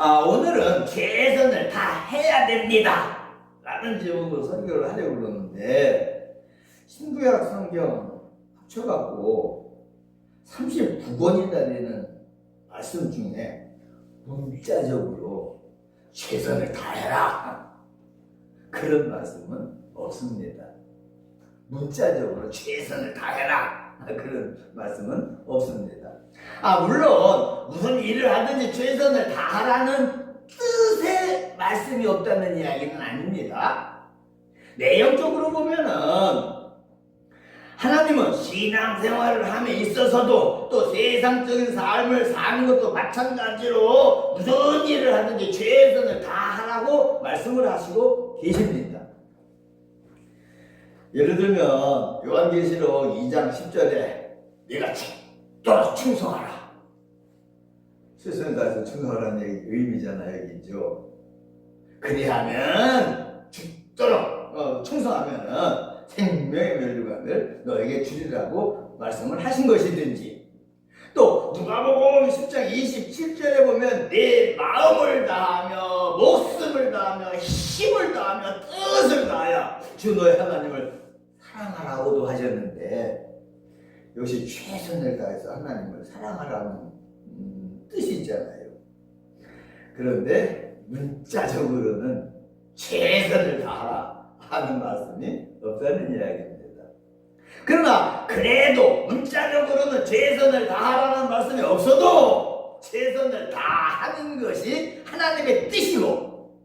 오늘은 최선을 다해야 됩니다 라는 제목으로 설교를 하려고 그러는데, 신구약 성경 합쳐갖고 39권이나 되는 말씀 중에 문자적으로 최선을 다해라 그런 말씀은 없습니다. 문자적으로 최선을 다해라 그런 말씀은 없습니다. 물론 무슨 일을 하든지 최선을 다하라는 뜻의 말씀이 없다는 이야기는 아닙니다. 내용적으로 보면은 하나님은 신앙생활을 함에 있어서도 또 세상적인 삶을 사는 것도 마찬가지로 무슨 일을 하든지 최선을 다하라고 말씀을 하시고 계십니다. 예를 들면 요한계시록 2장 10절에 네가 죽도록 충성하라. 최선을 다해서 충성하라는 의미잖아요, 여기죠. 그리하면 죽도록 충성하면 생명의 면류관을 너에게 주리라고 말씀을 하신 것이든지, 또 누가복음 10장 27절에 보면 내 마음을 다하며 목숨을 다하며 힘을 다하며 뜻을 다하여 주 너의 하나님을 사랑하라고도 하셨는데, 역시 최선을 다해서 하나님을 사랑하라는 뜻이 있잖아요. 그런데 문자적으로는 최선을 다하라 하는 말씀이 없다는 이야기입니다. 그러나 그래도 문자적으로는 최선을 다하라는 말씀이 없어도 최선을 다하는 것이 하나님의 뜻이고,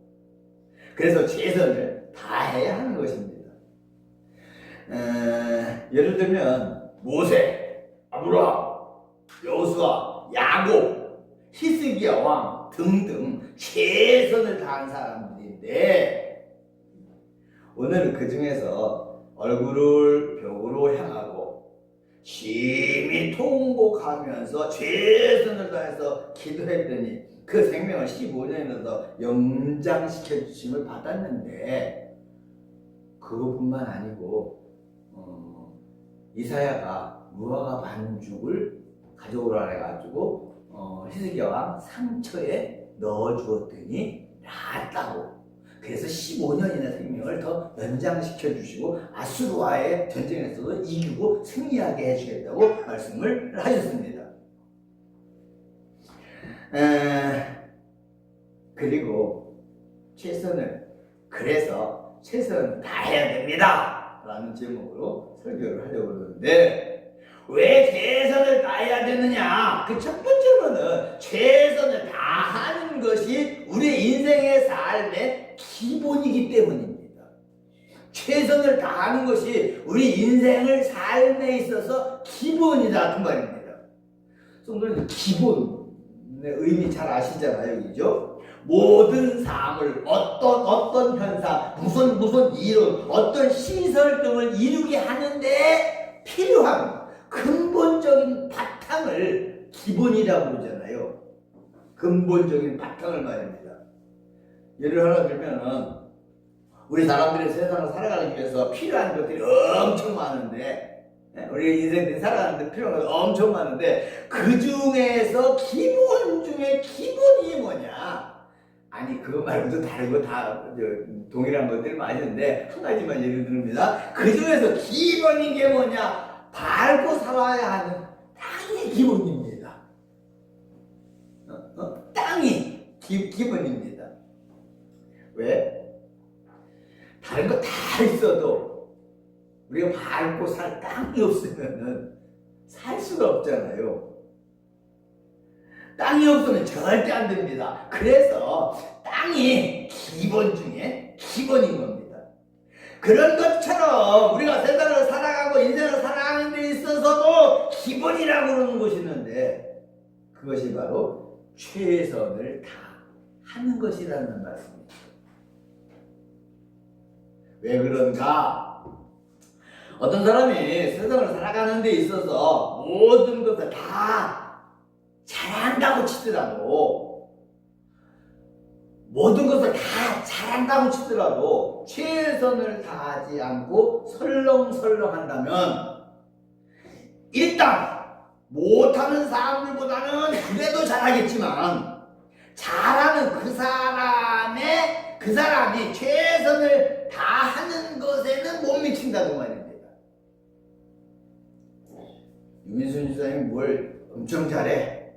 그래서 최선을 다해야 하는 것입니다. 예를 들면 모세, 아브라함, 여호수아, 야곱, 히스기야 왕 등등 최선을 다한 사람들인데, 오늘은 그 중에서 얼굴을 벽으로 향하고 심히 통곡하면서 최선을 다해서 기도했더니 그 생명을 15년이나 더 연장시켜 주심을 받았는데, 그것뿐만 아니고 이사야가 무화과 반죽을 가져오라 해가지고 히스기야 왕 상처에 넣어 주었더니 나았다고. 그래서 15년이나 생명을 더 연장시켜 주시고 아수르와의 전쟁에서도 이기고 승리하게 해주겠다고 말씀을 하셨습니다. 그리고 그래서 최선을 다해야 됩니다 라는 제목으로 설교를 하려고 그러는데, 왜 최선을 다해야 되느냐? 그 첫 번째로는 최선을 다하는 것이 우리 인생의 삶의 기본이기 때문입니다. 최선을 다하는 것이 우리 인생을 삶에 있어서 기본이다 그 말입니다. 성도님, 기본의 의미 잘 아시잖아요, 그죠? 모든 사항을 어떤 현상, 무슨 이론, 어떤 시설 등을 이루게 하는데 필요한 근본적인 바탕을 기본이라고 그러잖아요. 근본적인 바탕을 말입니다. 예를 하나 들면은 우리 사람들이 세상을 살아가기 위해서 필요한 것들이 엄청 많은데, 우리 인생들이 살아가는데 필요한 것이 엄청 많은데, 그 중에서 기본 중에 기본이 뭐냐? 아니, 그거 말고도 다른 거 다 동일한 것들이 많이 있는데 한 가지만 예를 듭니다. 그 중에서 기본인 게 뭐냐? 밟고 살아야 하는 땅이 기본입니다. 땅이 기본입니다. 왜? 다른 거 다 있어도 우리가 밟고 살 땅이 없으면은 살 수가 없잖아요. 땅이 없으면 절대 안 됩니다. 그래서 땅이 기본 중에 기본인 겁니다. 그런 것처럼 우리가 세상을 살아가고 인생을 살아가는 데 있어서도 기본이라고 그러는 것이 있는데, 그것이 바로 최선을 다하는 것이라는 말씀입니다. 왜 그런가? 어떤 사람이 세상을 살아가는 데 있어서 모든 것을 다 잘한다고 치더라도, 모든 것을 다 잘한다고 치더라도 최선을 다하지 않고 설렁설렁 한다면, 일단 못하는 사람들보다는 그래도 잘하겠지만 잘하는 그 사람이 최선을 다하는 것에는 못 미친다고 말입니다. 유민순 지사님이 뭘 엄청 잘해.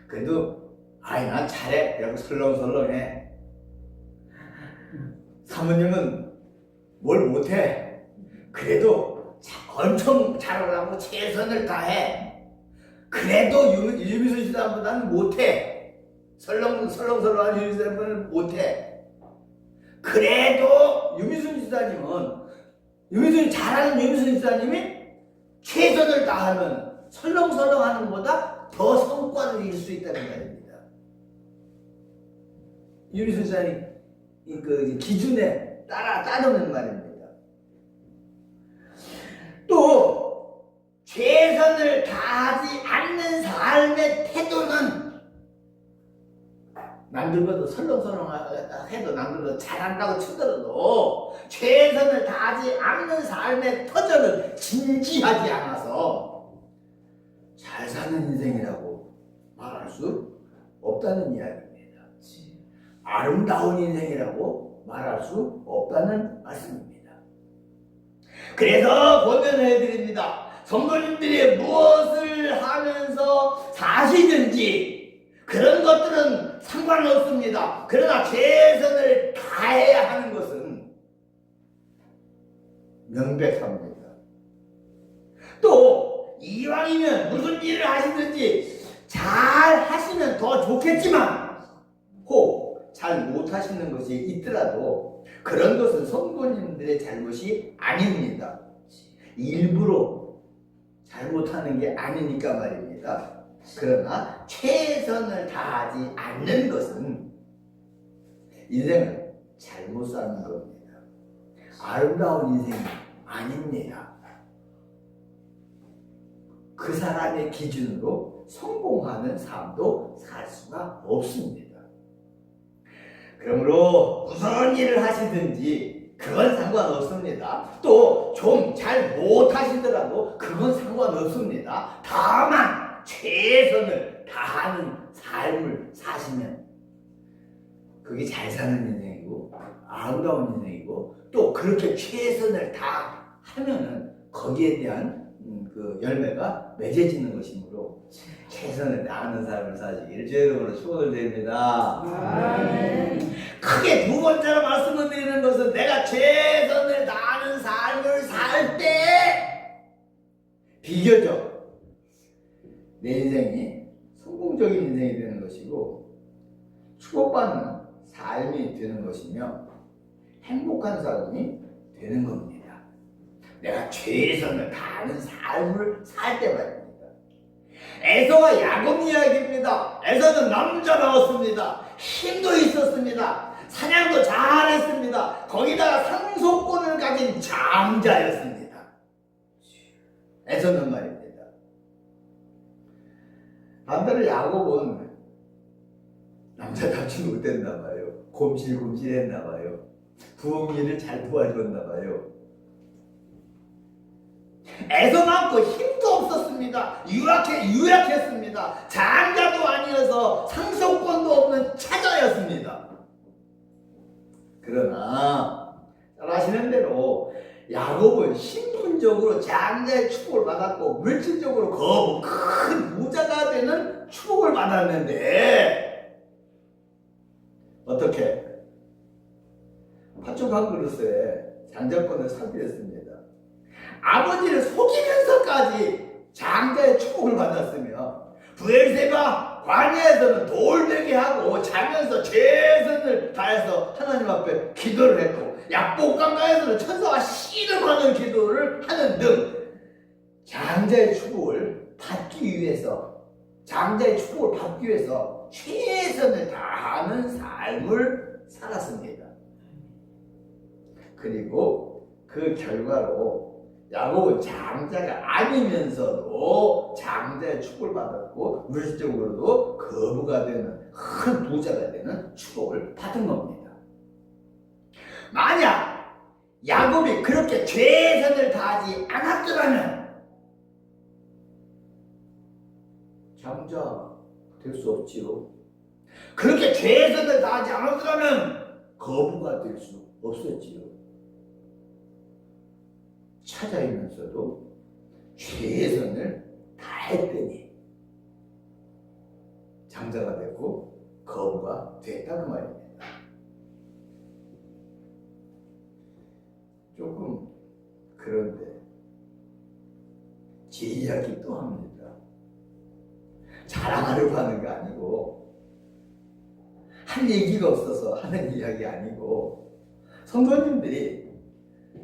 그래도 아이 난 잘해. 그래고 설렁설렁해. 사모님은 뭘 못해. 그래도 엄청 잘하려고 최선을 다해. 그래도 유민순 지사보다는 못해. 설렁설렁한 유민순 지사님은 못해. 그래도 잘하는 유민순 지사님이 최선을 다하면 설렁설렁하는 것보다 더 성과를 이룰 수 있다는 말입니다. 유민순 지사님 그 기준에 따르는 말입니다. 또 최선을 다하지 않는 삶의 태도는 남들보다 설렁설렁해도 남들보다 잘한다고 치더라도 최선을 다하지 않는 삶의 터전은 진지하지 않아서 잘 사는 인생이라고 말할 수 없다는 이야기입니다. 아름다운 인생이라고 말할 수 없다는 말씀입니다. 그래서 권면해드립니다. 성도님들이 무엇을 하면서 사시든지 그런 것들은 상관없습니다. 그러나 최선을 다해야 하는 것은 명백합니다. 또 이왕이면 무슨 일을 하시든지 잘 하시면 더 좋겠지만 혹 잘 못하시는 것이 있더라도 그런 것은 성도님들의 잘못이 아닙니다. 일부러 잘못하는 게 아니니까 말입니다. 그러나 최선을 다하지 않는 것은 인생을 잘못 사는 겁니다. 아름다운 인생이 아닙니다. 그 사람의 기준으로 성공하는 삶도 살 수가 없습니다. 그러므로 무슨 일을 하시든지 그건 상관없습니다. 또 좀 잘 못하시더라도 그건 상관없습니다. 다만 최선을 다하는 삶을 사시면 그게 잘 사는 인생이고 아름다운 인생이고 또 그렇게 최선을 다하면은 거기에 대한 그 열매가 맺어지는 것이므로 최선을 다하는 삶을 사시기를 주의 이름으로 축원을 드립니다. 크게 두 번째로 말씀을 드리는 것은 내가 최선을 다하는 삶을 살 때 비교적 내 인생이 성공적인 인생이 되는 것이고 축복받는 삶이 되는 것이며 행복한 삶이 되는 겁니다. 내가 최선을 다하는 삶을 살 때 말입니다. 에서와 야곱 이야기입니다. 에서는 남자다웠습니다. 힘도 있었습니다. 사냥도 잘했습니다. 거기다가 상속권을 가진 장자였습니다. 에서는 말입니다. 반대로 야곱은 남자답지 못했나 봐요. 곰실곰실했나 봐요. 부엉이를 잘 도와줬나 봐요. 애서 많고 힘도 없었습니다. 유약했습니다. 장자도 아니어서 상속권도 없는 차자였습니다. 그러나 잘 아시는 대로 야곱은 신분적으로 장자의 축복을 받았고 물질적으로 큰 부자가 되는 축복을 받았는데 어떻게? 팥죽 한 그릇에 장자권을 사들였습니다. 아버지를 속이면서까지 장자의 축복을 받았으며 브엘세바 광야에서는 돌베개 하고 자면서 최선을 다해서 하나님 앞에 기도를 했고 약복강가에서는 천사가 씨름하는 기도를 하는 등 장자의 축복을 받기 위해서 최선을 다하는 삶을 살았습니다. 그리고 그 결과로 야곱은 장자가 아니면서도 장자의 축복을 받았고 물질적으로도 거부가 되는 큰 부자가 되는 축복을 받은 겁니다. 만약 야곱이 그렇게 최선을 다하지 않았더라면 장자 될 수 없지요. 그렇게 최선을 다하지 않았더라면 거부가 될 수 없었지요. 찾아이면서도 최선을 다했더니 장자가 됐고 거부가 됐다 그 말입니다. 조금 그런데 제 이야기 또 합니다. 자랑하려고 하는 거 아니고 할 얘기가 없어서 하는 이야기 아니고 성도님들이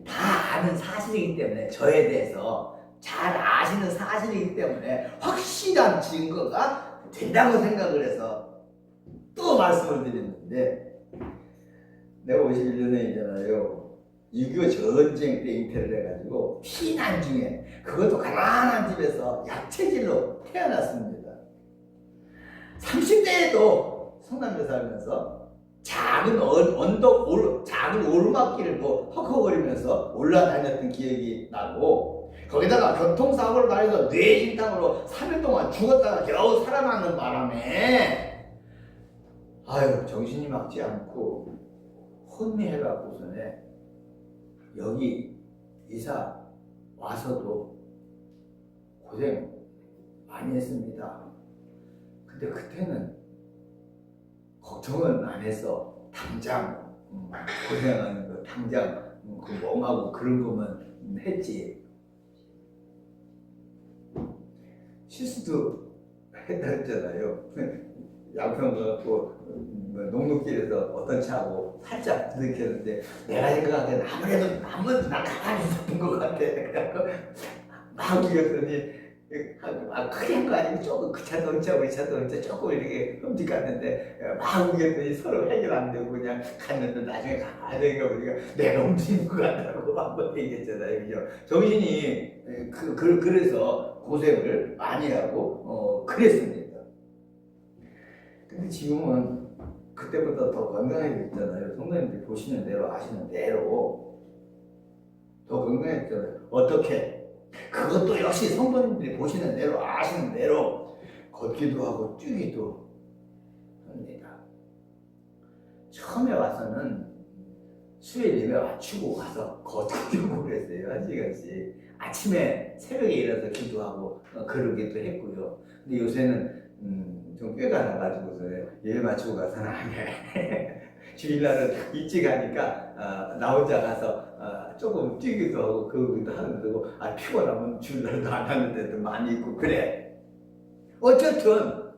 다 아는 사실이기 때문에 저에 대해서 잘 아시는 사실이기 때문에 확실한 증거가 된다고 생각을 해서 또 말씀을 드렸는데 내가 51년생이잖아요. 6.25 전쟁 때 잉태를 해가지고 피난 중에 그것도 가난한 집에서 약체질로 태어났습니다. 30대에도 성남에 살면서 작은 언덕, 작은 오르막길을 헉헉거리면서 올라다녔던 기억이 나고 거기다가 교통사고를 당해서 뇌진탕으로 3일 동안 죽었다가 겨우 살아나는 바람에 아유 정신이 막지 않고 혼미해갖고서는 여기 이사 와서도 고생 많이 했습니다. 근데 그때는 걱정은 안 해서 당장 고생하는 거 당장 그 멍하고 그런 거만 했지. 실수도 했다 했잖아요. 양평 가고 농로길에서 어떤 차하고 살짝 부딪혔는데 내가 생각하기에는 아무래도 나 가만히 있었던 것 같아. 그래갖고 막 이겼더니 크게 한 거 아니고 조금 그 차도 얹자고 이 차도 얹자 조금 이렇게 흠집 갔는데 막 우겼더니 서로 해결 안 되고 그냥 갔는데 나중에 가만히 보니까 내가 움직이는 것 같다고 한번 얘기했잖아요. 그죠? 정신이 그래서 고생을 많이 하고 그랬습니다. 근데 지금은 그때보다 더 건강해졌잖아요. 성도님들이 보시는 대로 아시는 대로 더 건강해졌잖아요. 어떻게? 그것도 역시 성도님들이 보시는 대로 아시는 대로 걷기도 하고 뛰기도 합니다. 처음에 와서는 수요일 예배 마치고 가서 걷기도 그랬어요. 1시간씩. 아침에 새벽에 일어나서 기도하고 그러기도 했고요. 근데 요새는 좀 꾀가 나가지고서 예배 마치고 가서는 안 해. 주일날은 일찍 가니까 나 혼자 가서 조금 뛰기도 하고 그러기도 하는데도 피곤하면 주일날도 안 하는 데도 많이 있고 그래. 어쨌든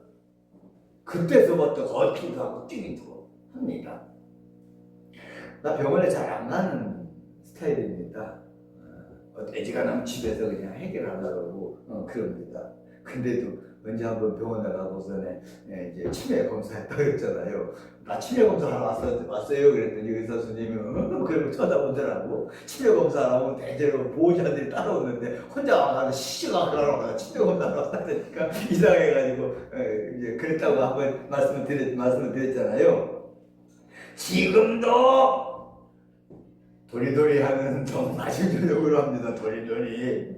그때서부터 걷기도 하고 뛰기도 합니다. 나 병원에 잘 안 가는 스타일입니다. 애지간하면 집에서 그냥 해결하려고 그럽니다. 근데도 언제 한번 병원에 가고서는 이제 치매 검사했다고 했잖아요. 나 치매 검사하러 왔어요. 그랬더니 의사 선생님이 그러고 쳐다보더라고. 치매 검사하러 대체로 보호자들이 따라오는데 혼자 와가지고 시시가 그러라고 치매 검사하러 왔다니까 이상해가지고 이제 그랬다고 한번 말씀을 드렸잖아요. 지금도 도리도리 하면 좀 마시려고 합니다. 도리도리.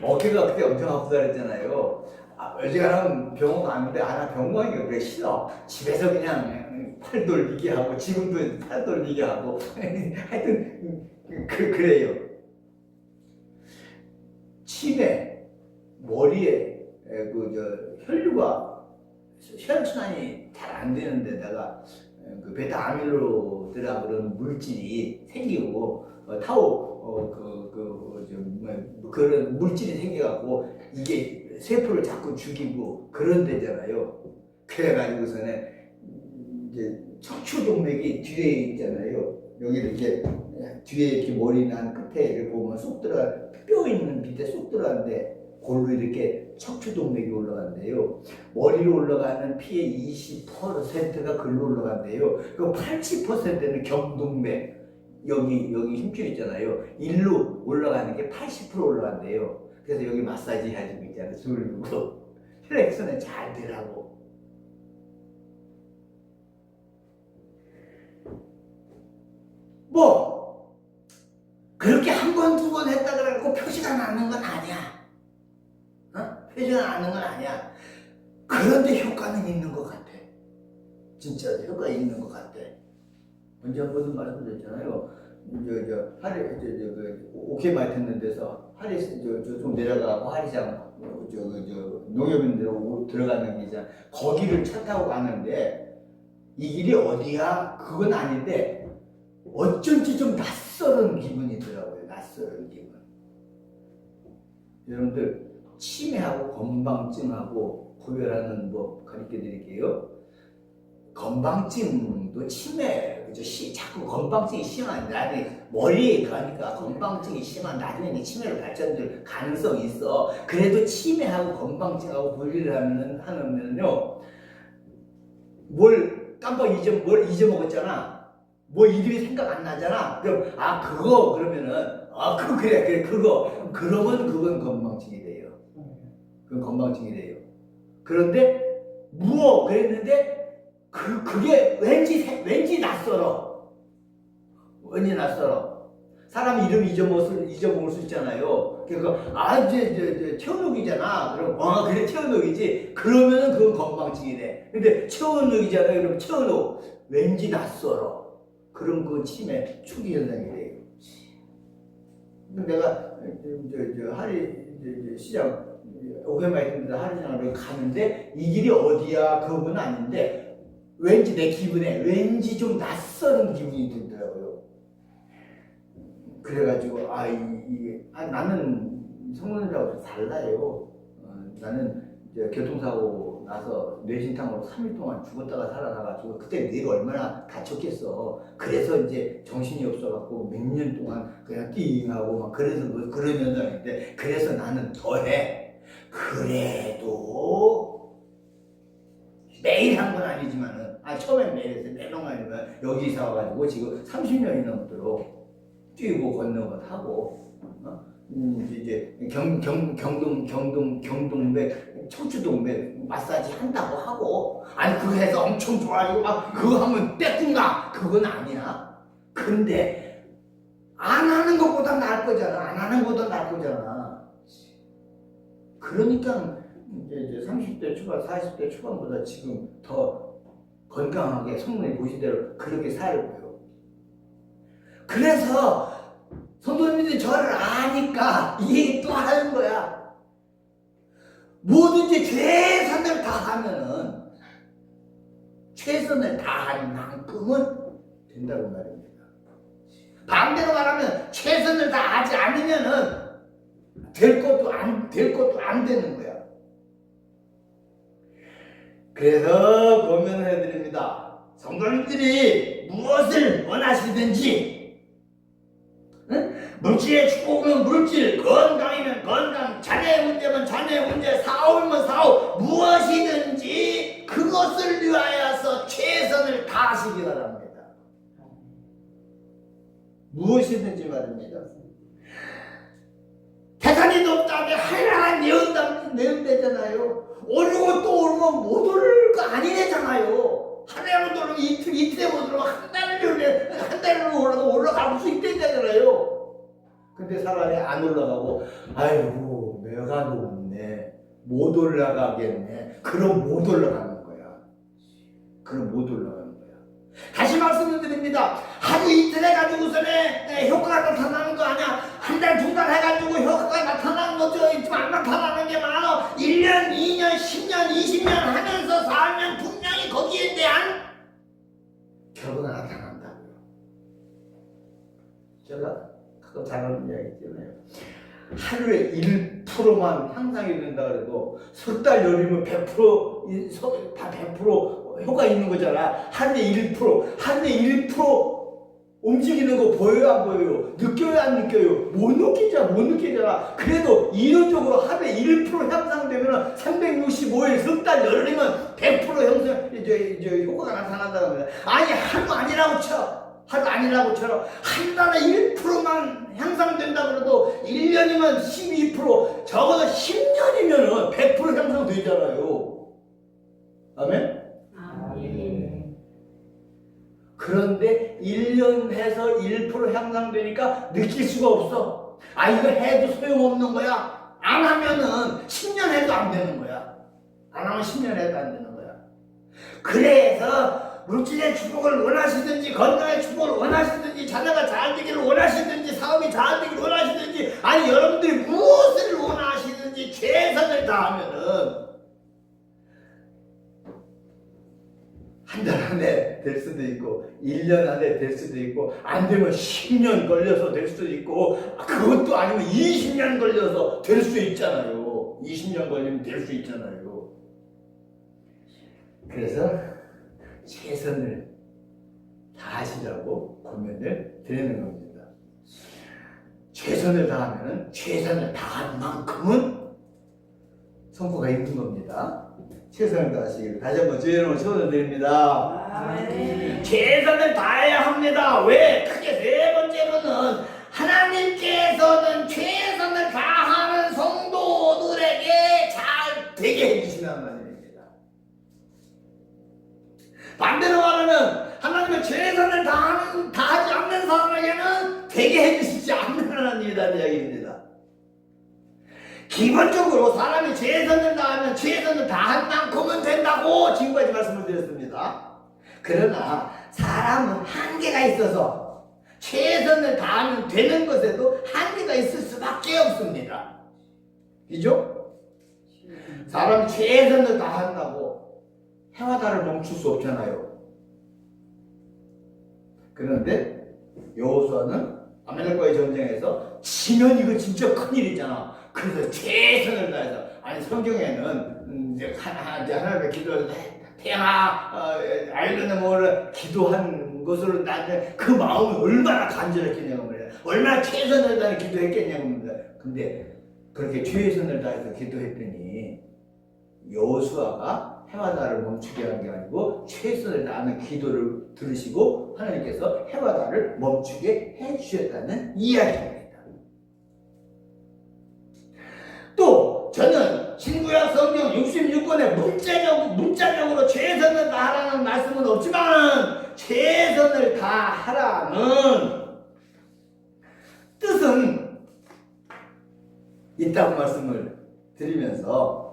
어깨가 그때 엄청 아프다 그랬잖아요. 어지간하면 병원 가는데 나 병원 가기가 그래 싫어. 집에서 그냥 팔 돌리게 하고 지금도 팔 돌리게 하고 하여튼 그래요. 치매, 머리에 혈액순환이 잘 안 되는 데다가 베타 아밀로드라 그런 물질이 생기고 그런 물질이 생겨갖고 이게 세포를 자꾸 죽이고 그런 데잖아요. 그래가지고서는 이제 척추동맥이 뒤에 있잖아요. 여기 이렇게 뒤에 이렇게 머리 난 끝에 이렇게 보면 쏙 들어가 뼈 있는 밑에 쏙 들어가는데 골로 이렇게 척추동맥이 올라간대요. 머리로 올라가는 피의 20%가 글로 올라간대요. 그 80%는 경동맥. 여기 힘줄 있잖아요. 일로 올라가는 게 80% 올라간대요. 그래서 여기 마사지 해주고 있잖아요. 누르고 혈액순환 잘 되라고. 뭐 그렇게 한 번, 두 번 했다 그래갖고 표시가 나는 건 아니야. 표시가 나는 건 아니야. 그런데 효과는 있는 것 같아. 진짜 효과 있는 것 같아. 언제 한 번도 말씀드렸잖아요. 오케이 마이트 했는 데서 좀 내려가고 하리장 농협인들하고 들어가는 길이잖아. 거기를 차 타고 가는데 이 길이 어디야? 그건 아닌데 어쩐지 좀 낯설은 기분이더라고요. 낯설은 기분. 여러분들 치매하고 건망증하고 구별하는 법 가르쳐 드릴게요. 건망증도 치매, 그죠? 자꾸 건망증이 심한, 나중에 머리에 가니까 건망증이 심한, 나중에 치매로 발전될 가능성이 있어. 그래도 치매하고 건망증하고 분리를 하면요, 뭘 잊어먹었잖아. 뭐 이름이 생각 안 나잖아. 그럼, 그러면 그건 건망증이 돼요. 그건 건망증이 돼요. 그런데, 그랬는데, 그게 왠지 낯설어. 왠지 낯설어. 사람 이름 잊어먹을 수 있잖아요. 그러니까, 최은욱이잖아. 그럼, 그래, 최은욱이지. 그러면은 그건 건망증이 돼. 근데 최은욱이잖아요. 그럼 최은욱. 왠지 낯설어. 그럼 그건 치매, 초기 현상이 돼요. 내가, 시장, 오페마이트입니다. 하리장을 가는데, 이 길이 어디야? 그건 아닌데, 왠지 내 기분에 왠지 좀 낯설은 기분이 들더라고요. 그래가지고 나는 성론이라고 달라요. 나는 이제 교통사고 나서 뇌진탕으로 3일 동안 죽었다가 살아나가지고 그때 뇌가 얼마나 다쳤겠어. 그래서 이제 정신이 없어갖고 몇 년 동안 그냥 띵하고 막 그래서 그런 현상인데 그래서 나는 더해. 그래도 매일 한 건 아니지만은 처음엔 매일 했어요. 매번 아니면 여기 이사 와가지고 지금 30년이 넘도록 뛰고 걷는 것 하고 이제 경동맥 척추동맥 마사지 한다고 하고 그거 해서 엄청 좋아지고 그거 하면 떼꾼가 그건 아니야. 근데 안 하는 것보다 나을 거잖아. 그러니까 이제 30대 초반 40대 초반보다 지금 더 건강하게 성모님 보신 대로 그렇게 살고요. 그래서 성도님들이 저를 아니까 이 얘기 또 하는 거야. 뭐든지 최선을 다하면은 최선을 다한 만큼은 된다고 말입니다. 반대로 말하면 최선을 다하지 않으면은 될 것도 안 되는 거야. 그래서 고민을 해드립니다. 성도님들이 무엇을 원하시든지, 물질의 축복이면 물질, 건강이면 건강, 자녀의 문제면 자녀의 문제, 사업이면 사업, 무엇이든지 그것을 위하여서 최선을 다하시기 바랍니다. 무엇이든지 말입니다. 태산이 높다며 하나가 내은대잖아요. 오르고 또 오르면 못 오를 거 아니래잖아요. 하루에 오르면 이틀에 못 오르면 한 달로 올라갈 수 있대잖아요. 근데 사람이 안 올라가고 아이고 내가 높네 못 올라가겠네. 그럼 못 올라가는 거야. 다시 말씀을 드립니다. 하루 이틀 해가지고서는 효과가 나타나는 거 아니야. 한 달, 두 달 해가지고 효과가 나타나는 거죠. 안 나타나는 게 많아. 1년, 2년, 10년, 20년 하면서 살면 분명히 거기에 대한 결과가 나타난다고요. 제가 가끔 잘하는 이야기 있잖아요. 하루에 1%만 향상이 된다 그래도 석 달 열이면 100% 다 100% 효과 있는 거잖아. 하루에 1% 움직이는 거 보여요 안 보여요? 느껴요 안 느껴요? 못 느끼잖아. 그래도 이론적으로 하루에 1% 향상되면 365일 석 달 열이면 100% 향상 이제 효과가 나타난다는 거야. 하루 아니라고 쳐. 한 달에 1%만 향상된다 그래도 1년이면 12%, 적어도 10년이면은 100% 향상되잖아요. 아멘? 그런데 1년 해서 1% 향상되니까 느낄 수가 없어. 이거 해도 소용없는 거야. 안 하면은 10년 해도 안 되는 거야. 그래서 물질의 축복을 원하시든지 건강의 축복을 원하시든지 자녀가 잘 되기를 원하시든지 사업이 잘 되기를 원하시든지 아니 여러분들이 무엇을 원하시든지 최선을 다하면은 한 달 안에 될 수도 있고 1년 안에 될 수도 있고 안 되면 10년 걸려서 될 수도 있고 그것도 아니면 20년 걸려서 될 수 있잖아요. 20년 걸리면 될 수 있잖아요. 그래서 최선을 다하시라고 권면을 드리는 겁니다. 최선을 다하면 최선을 다한 만큼은 성과가 있는 겁니다. 최선을 다하시기를 다시 한번 주의 이름으로 축원드립니다. 최선을 다해야 합니다. 왜? 크게 세 번째로는 하나님께서는 최선을 다하는 성도들에게 잘 되게 해주시는 하나님입니다. 반대로 말하면 하나님은 최선을 다하지 않는 사람에게는 되게 해주시지 않는 하나님이라는 이야기입니다. 기본적으로 사람이 최선을 다하면 최선을 다한 만큼은 된다고 지금까지 말씀을 드렸습니다. 그러나 사람은 한계가 있어서 최선을 다하면 되는 것에도 한계가 있을 수밖에 없습니다. 그죠? 사람이 최선을 다한다고 해와 달을 멈출 수 없잖아요. 그런데 여호수아는 아말렉과의 전쟁에서 지면 이거 진짜 큰일이잖아. 그래서 최선을 다해서 아니 성경에는 이제 하나님께 기도해서 태양아 알거나 뭐를 기도한 것으로 나는 그 마음이 얼마나 간절했겠냐고 말이야. 얼마나 최선을 다해 기도했겠냐고 말이야. 근데 그렇게 최선을 다해서 기도했더니 여호수아가 해와 달을 멈추게 한 게 아니고 최선을 다하는 기도를 들으시고 하나님께서 해와 달을 멈추게 해주셨다는 이야기입니다. 또 저는 신구약 성경 66권에 문자적으로 최선을 다하라는 말씀은 없지만 최선을 다하라는 뜻은 있다고 말씀을 드리면서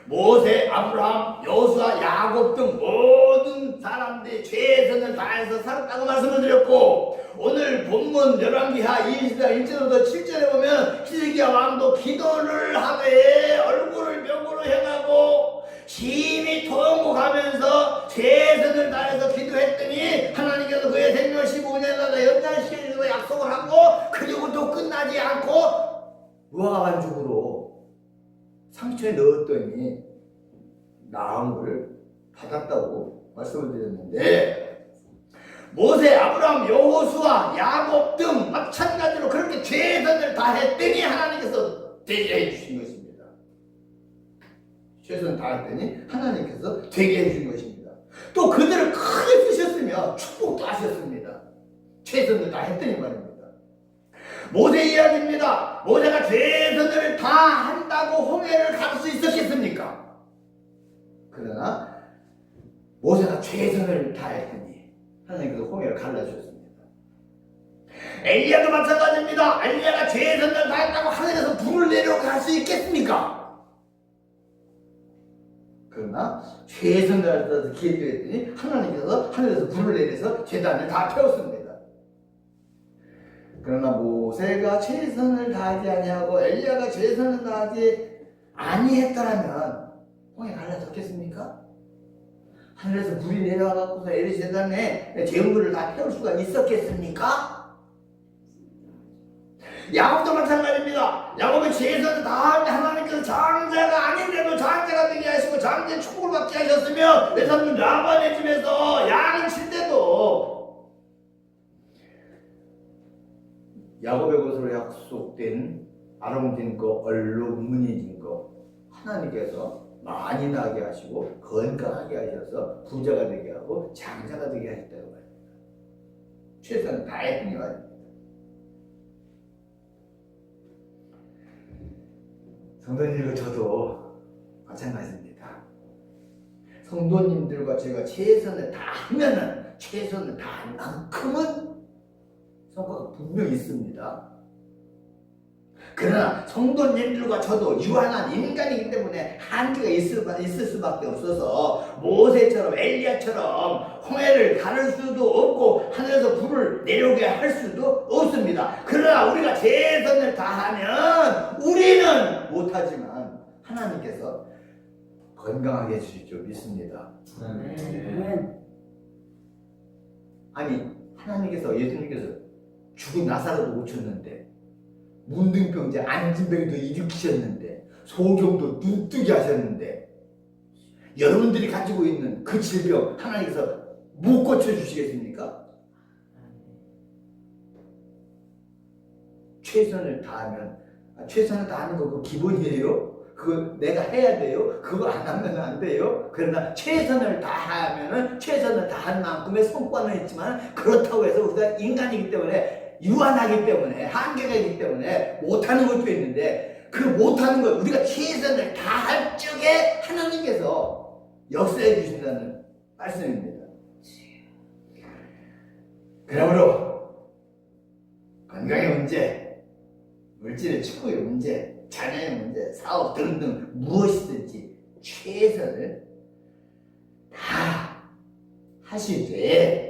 모세, 아브라함, 여호수아, 야곱 등 모든 사람들이 최선을 다해서 살았다고 말씀을 드렸고 오늘 본문 열왕기하 20장 1절부터 7절에 보면 히스기야 왕도 기도를 하되 얼굴을 벽으로 향하고 심히 통곡하면서 최선을 다해서 기도했더니 하나님께서 그의 생명을 15년마다 연장시켜주시고 약속을 하고 그리고도 끝나지 않고 무화과반죽으로 상처에 넣었더니 나음을 받았다고 말씀을 드렸는데 모세, 아브라함, 여호수아, 야곱 등 마찬가지로 그렇게 최선을 다했더니 하나님께서 되게 해주신 것입니다. 최선을 다했더니 하나님께서 되게 해주신 것입니다. 또 그들을 크게 쓰셨으며 축복도 하셨습니다. 최선을 다했더니 말입니다. 모세 이야기입니다. 모세가 최선을 다한다고 홍해를 갈 수 있었겠습니까? 그러나 모세가 최선을 다했더니 하나님께서 홍해를 갈라주셨습니다. 엘리야도 마찬가지입니다. 엘리야가 최선을 다했다고 하늘에서 불을 내려갈 수 있겠습니까? 그러나 최선을 다해서 기도했더니 하나님께서 하늘에서 불을 내려서 제단을 다 태웠습니다. 그러나 모세가 최선을 다하지 아니하고 엘리야가 최선을 다하지 아니했더라면 홍해 갈라졌겠습니까? 하늘에서 불이 내려와갖고서 에리 제단에 제물을 다 태울 수가 있었겠습니까? 야곱도 마찬가지입니다. 야곱이 최선을 다하면 하나님께서 장자가 아닌데도 장자가 되게 하시고 장자의 축복을 받게 하셨으며 내 삼촌 라반의 집에서 양을 칠 때도 야곱의 것으로 약속된 아름진 거, 얼룩무늬진 거 하나님께서 많이 나게 하시고 건강하게 하셔서 부자가 되게 하고 장자가 되게 하셨다고 말입니다. 최선을 다했더니 말입니다. 성도님들과 저도 마찬가지입니다. 성도님들과 제가 최선을 다하면은 최선을 다한 만큼은 성과가 분명히 있습니다. 그러나 성도님들과 저도 유한한 인간이기 때문에 한계가 있을 수밖에 없어서 모세처럼 엘리야처럼 홍해를 가를 수도 없고 하늘에서 불을 내려오게 할 수도 없습니다. 그러나 우리가 최선을 다하면 우리는 못하지만 하나님께서 건강하게 해주실 줄 믿습니다. 아니 하나님께서 예수님께서 죽은 나사로도 고쳤는데 문둥병자 안진병도 일으키셨는데 소경도 눈뜨게 하셨는데 여러분들이 가지고 있는 그 질병 하나님께서 못 고쳐주시겠습니까? 최선을 다하면 최선을 다하는 거 그거 기본이에요. 그거 내가 해야 돼요. 그거 안 하면 안 돼요. 그러나 최선을 다하면은 최선을 다한 만큼의 성과는 있지만 그렇다고 해서 우리가 인간이기 때문에 유한하기 때문에 한계가 있기 때문에 못하는 것도 있는데 그 못하는 것 우리가 최선을 다할 적에 하나님께서 역사해 주신다는 말씀입니다. 그러므로 건강의 문제, 물질의 축복의 문제, 자녀의 문제, 사업 등등 무엇이든지 최선을 다 하시되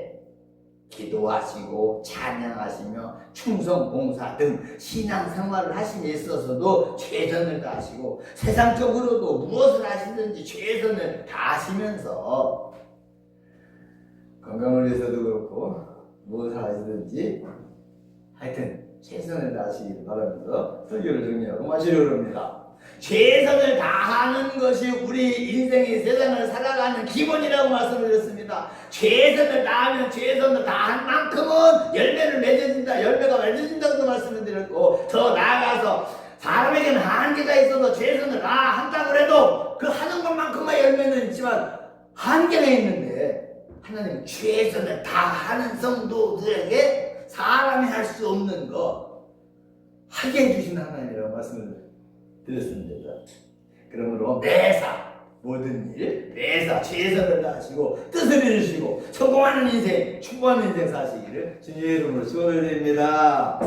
기도하시고 찬양하시며 충성 봉사 등 신앙생활을 하심에 있어서도 최선을 다하시고 세상적으로도 무엇을 하시든지 최선을 다하시면서 건강을 위해서도 그렇고 무엇을 하시든지 하여튼 최선을 다하시길 바라면서 설교를 정리하고 마치려고 합니다. 최선을 다하는 것이 우리 인생의 세상을 살아가는 기본이라고 말씀드렸습니다. 최선을 다하면 최선을 다한 만큼은 열매를 맺어진다, 열매가 맺어진다고 말씀을 드렸고 더 나아가서 사람에게는 한계가 있어서 최선을 다한다고 해도 그 하는 것만큼의 열매는 있지만 한계가 있는데 하나님은 최선을 다하는 성도들에게 사람이 할 수 없는 거 하게 해주신 하나님이라고 말씀을 드렸습니다. 그러므로 매사 모든 일 매사 최선을 다하시고 뜻을 이루시고 성공하는 인생, 축복하는 인생 사시기를 주님의 이름으로 축원을 드립니다.